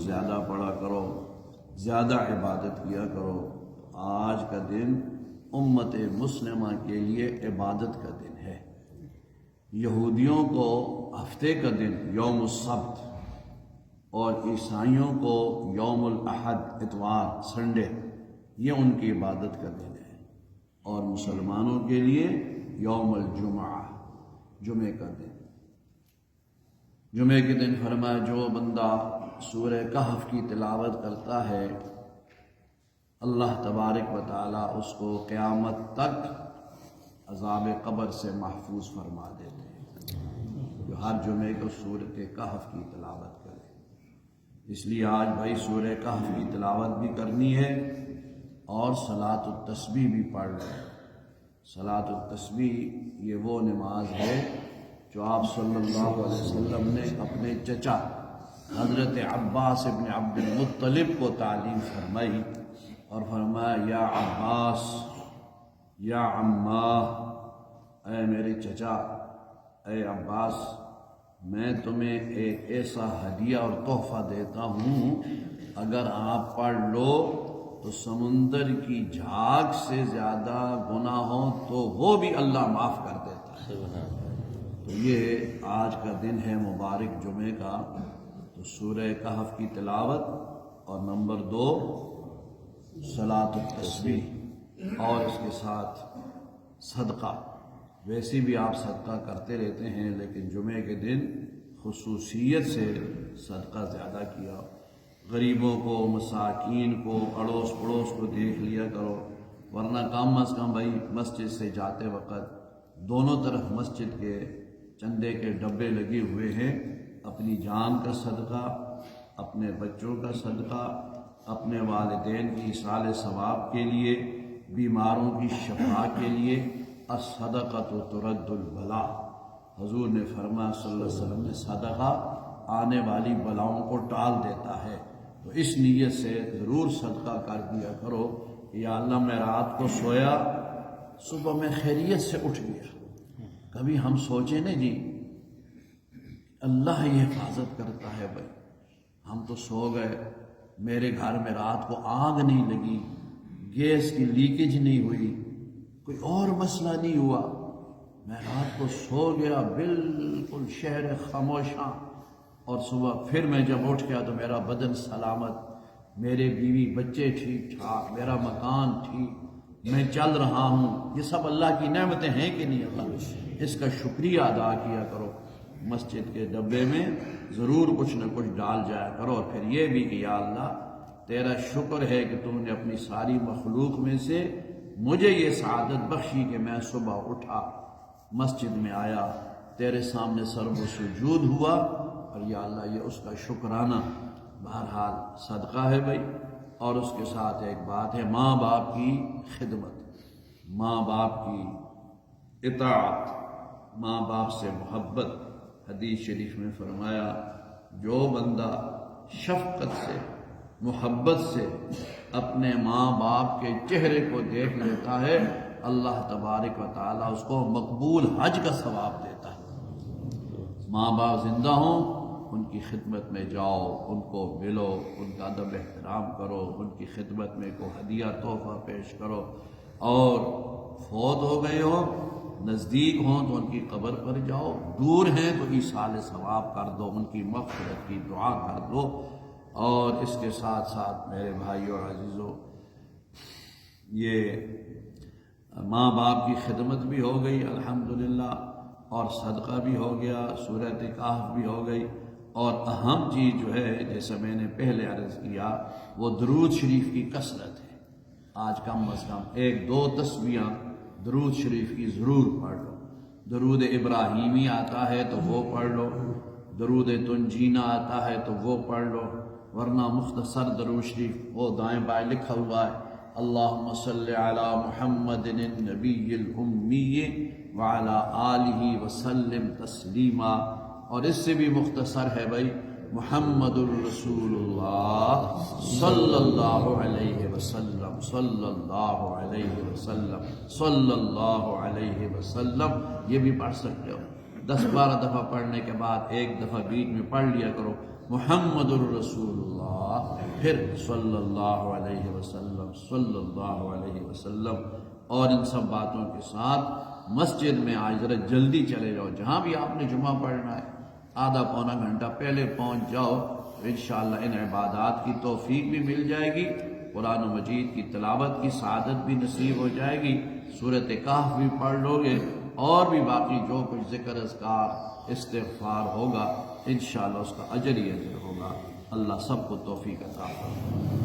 زیادہ پڑھا کرو، زیادہ عبادت کیا کرو۔ آج کا دن امت مسلمہ کے لیے عبادت کا دن ہے۔ یہودیوں کو ہفتے کا دن یوم السبت اور عیسائیوں کو یوم الاحد، اتوار، سنڈے، یہ ان کی عبادت کا دن ہے، اور مسلمانوں کے لیے یوم الجمعہ، جمعے کا دن۔ جمعے کے دن فرمایا جو بندہ سورہ کہف کی تلاوت کرتا ہے اللہ تبارک و تعالیٰ اس کو قیامت تک عذاب قبر سے محفوظ فرما دیتے ہیں، جو ہر جمعے کو سورہ کہف کی تلاوت کرے۔ اس لیے آج بھائی سورہ کہف کی تلاوت بھی کرنی ہے اور صلاۃ التسبیح بھی پڑھ لیں۔ صلاۃ التسبیح یہ وہ نماز ہے جو آپ صلی اللہ علیہ وسلم نے اپنے چچا حضرت عباس ابن عبد المطلب کو تعلیم فرمائی اور فرمایا یا عباس یا عماں، اے میرے چچا، اے عباس، میں تمہیں ایک ایسا ہدیہ اور تحفہ دیتا ہوں، اگر آپ پڑھ لو تو سمندر کی جھاگ سے زیادہ گناہ ہوں تو وہ بھی اللہ معاف کر دیتا ہے۔ تو یہ آج کا دن ہے مبارک جمعے کا، تو سورہ کہف کی تلاوت، اور نمبر 2 صلاۃ التسبیح، اور اس کے ساتھ صدقہ۔ ویسے بھی آپ صدقہ کرتے رہتے ہیں، لیکن جمعے کے دن خصوصیت سے صدقہ زیادہ کیا۔ غریبوں کو، مساکین کو، اڑوس پڑوس کو دیکھ لیا کرو، ورنہ کم از کم بھائی مسجد سے جاتے وقت دونوں طرف مسجد کے چندے کے ڈبے لگے ہوئے ہیں، اپنی جان کا صدقہ، اپنے بچوں کا صدقہ، اپنے والدین کی ایصال ثواب کے لیے، بیماروں کی شفا کے لیے۔ الصدقۃ ترد البلاء، حضور نے فرمایا صلی اللہ علیہ وسلم نے، صدقہ آنے والی بلاؤں کو ٹال دیتا ہے۔ تو اس نیت سے ضرور صدقہ کر دیا کرو کہ یا اللہ میں رات کو سویا، صبح میں خیریت سے اٹھ گیا۔ کبھی ہم سوچیں نا جی، اللہ یہ حفاظت کرتا ہے بھائی، ہم تو سو گئے، میرے گھر میں رات کو آگ نہیں لگی، گیس کی لیکیج نہیں ہوئی، کوئی اور مسئلہ نہیں ہوا، میں رات کو سو گیا بالکل شہر خاموشاں، اور صبح پھر میں جب اٹھ گیا تو میرا بدن سلامت، میرے بیوی بچے ٹھیک ٹھاک، میرا مکان ٹھیک، میں چل رہا ہوں۔ یہ سب اللہ کی نعمتیں ہیں کہ نہیں؟ اللہ، اس کا شکریہ ادا کیا کرو۔ مسجد کے ڈبے میں ضرور کچھ نہ کچھ ڈال جایا کرو، اور پھر یہ بھی کہ یا اللہ تیرا شکر ہے کہ تم نے اپنی ساری مخلوق میں سے مجھے یہ سعادت بخشی کہ میں صبح اٹھا، مسجد میں آیا، تیرے سامنے سر و سجود ہوا، اور یا اللہ یہ اس کا شکرانہ۔ بہرحال صدقہ ہے بھائی، اور اس کے ساتھ ایک بات ہے ماں باپ کی خدمت، ماں باپ کی اطاعت، ماں باپ سے محبت۔ حدیث شریف میں فرمایا جو بندہ شفقت سے، محبت سے اپنے ماں باپ کے چہرے کو دیکھ لیتا ہے، اللہ تبارک و تعالیٰ اس کو مقبول حج کا ثواب دیتا ہے۔ ماں باپ زندہ ہوں ان کی خدمت میں جاؤ، ان کو ملو، ان کا ادب احترام کرو، ان کی خدمت میں کوئی ہدیہ تحفہ پیش کرو، اور فوت ہو گئے ہوں، نزدیک ہوں تو ان کی قبر پر جاؤ، دور ہیں تو ایصال ثواب کر دو، ان کی مغفرت کی دعا کر دو۔ اور اس کے ساتھ ساتھ میرے بھائیو اور عزیزو، یہ ماں باپ کی خدمت بھی ہو گئی الحمدللہ، اور صدقہ بھی ہو گیا، سورہ کہف بھی ہو گئی، اور اہم چیز جو ہے جیسا میں نے پہلے عرض کیا وہ درود شریف کی کثرت ہے۔ آج کم از کم 1-2 تسبیحاں درود شریف کی ضرور پڑھ لو۔ درود ابراہیمی آتا ہے تو وہ پڑھ لو، درود تنجینہ آتا ہے تو وہ پڑھ لو، ورنہ مختصر درود شریف وہ دائیں بائیں لکھا ہوا ہے، اللہم صلی علی محمد النبی الامی وعلی آلہ وسلم تسلیما، اور اس سے بھی مختصر ہے بھائی محمد الرسول اللہ صلی اللہ علیہ وسلم، صلی اللہ علیہ وسلم، صلی اللہ علیہ وسلم، یہ بھی پڑھ سکتے ہو۔ 10-12 دفعہ پڑھنے کے بعد ایک دفعہ بیچ میں پڑھ لیا کرو محمد الرسول اللہ، پھر صلی اللہ علیہ وسلم، صلی اللہ علیہ وسلم، اور ان سب باتوں کے ساتھ مسجد میں آج ذرا جلدی چلے جاؤ، جہاں بھی آپ نے جمعہ پڑھنا ہے آدھا پونا گھنٹہ پہلے پہنچ جاؤ، تو انشاءاللہ ان عبادات کی توفیق بھی مل جائے گی، قرآن مجید کی تلاوت کی سعادت بھی نصیب ہو جائے گی، سورۃ کہف بھی پڑھ لو گے، اور بھی باقی جو کچھ ذکر اذکار استغفار ہوگا انشاءاللہ اس کا اجر ہی اجر ہوگا۔ اللہ سب کو توفیق عطا فرمائے۔